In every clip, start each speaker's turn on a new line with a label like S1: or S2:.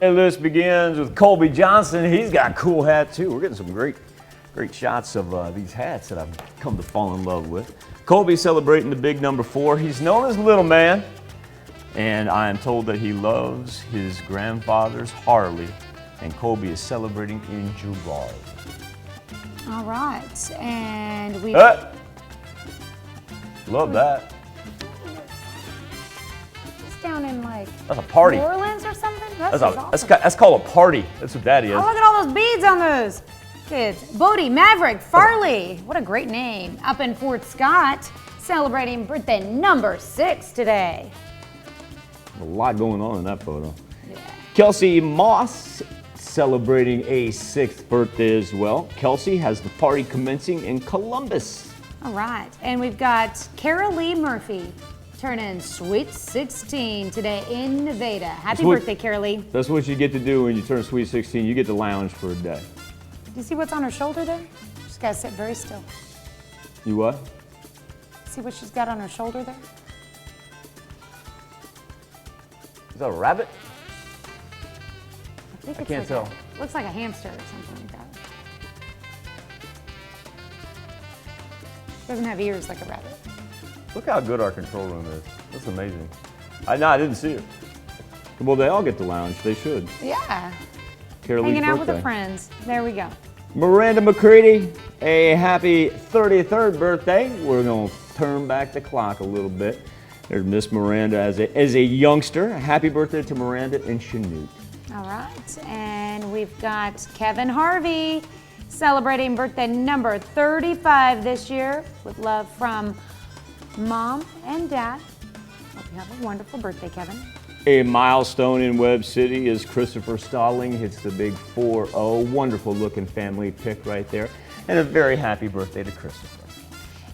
S1: list begins with Colby Johnson. He's got a cool hat too. We're getting some great shots of these hats that I've come to fall in love with. Colby's celebrating the big number 4. He's known as Little Man, and I am told that he loves his grandfather's Harley, and Colby is celebrating in July.
S2: All right, and we...
S1: Love that.
S2: It's down in like...
S1: That's a party.
S2: New Orleans or something?
S1: That's called a party. That's what that is.
S2: Oh, look at all those beads on those kids. Bodie, Maverick, Farley. What a great name. Up in Fort Scott, celebrating birthday number 6 today.
S1: A lot going on in that photo.
S2: Yeah.
S1: Kelsey Moss celebrating a 6th birthday as well. Kelsey has the party commencing in Columbus.
S2: All right, and we've got Cara Lee Murphy turning sweet 16 today in Nevada. Happy birthday, Cara Lee.
S1: That's what you get to do when you turn sweet 16. You get to lounge for a day.
S2: Do you see what's on her shoulder there? She's got to sit very still.
S1: You what?
S2: See what she's got on her shoulder there?
S1: Is that a rabbit?
S2: I
S1: can't tell.
S2: Looks like a hamster or something like that. Doesn't have ears like a rabbit.
S1: Look how good our control room is. That's amazing. I didn't see it. Well, they all get to lounge. They should.
S2: Yeah.
S1: Cara Lee's
S2: Hanging out with
S1: birthday.
S2: her friends. There we go.
S1: Miranda MCCReady, a happy 33rd birthday. We're going to turn back the clock a little bit. There's Miss Miranda as a youngster. Happy birthday to Miranda in Chanute.
S2: All right, and we've got Kevin Harvey celebrating birthday number 35 this year with love from Mom and Dad. Hope you have a wonderful birthday, Kevin.
S1: A milestone in Webb City is Christopher Stalling hits the big 4-0. Wonderful looking family pick right there. And a very happy birthday to Christopher.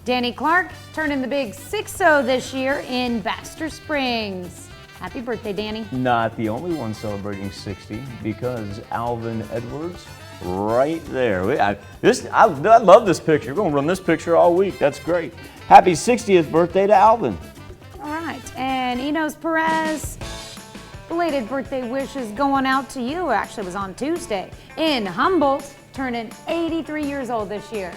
S2: Danny Clark turning the big 6-0 this year in Baxter Springs. Happy birthday, Danny.
S1: Not the only one celebrating 60 because Alvin Edwards right there. I love this picture. We're going to run this picture all week. That's great. Happy 60th birthday to Alvin.
S2: All right, and Enos Perez, belated birthday wishes going out to you. Actually, it was on Tuesday in Humboldt, turning 83 years old this year.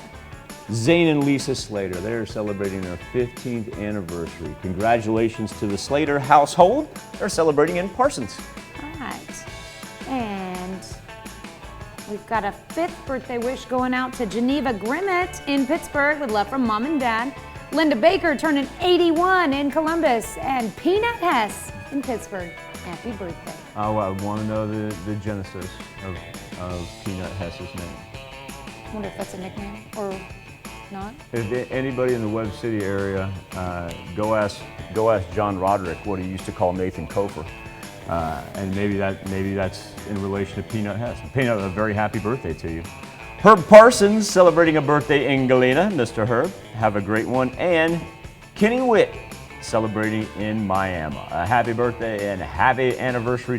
S1: Zane and Lisa Slater, they're celebrating their 15th anniversary. Congratulations to the Slater household. They're celebrating in Parsons.
S2: All right, and we've got a 5th birthday wish going out to Geneva Grimmett in Pittsburgh with love from Mom and Dad. Linda Baker turning 81 in Columbus, and Peanut Hess in Pittsburgh. Happy birthday.
S1: Oh, I want to know the genesis of Peanut Hess's name.
S2: I wonder if that's a nickname or not.
S1: If anybody in the Webb City area, go ask John Roderick what he used to call Nathan Kofer. And maybe that's in relation to Peanut Hess. Peanut, a very happy birthday to you. Herb Parsons celebrating a birthday in Galena. Mr. Herb, have a great one. And Kenny Witt celebrating in Miami. A happy birthday and happy anniversary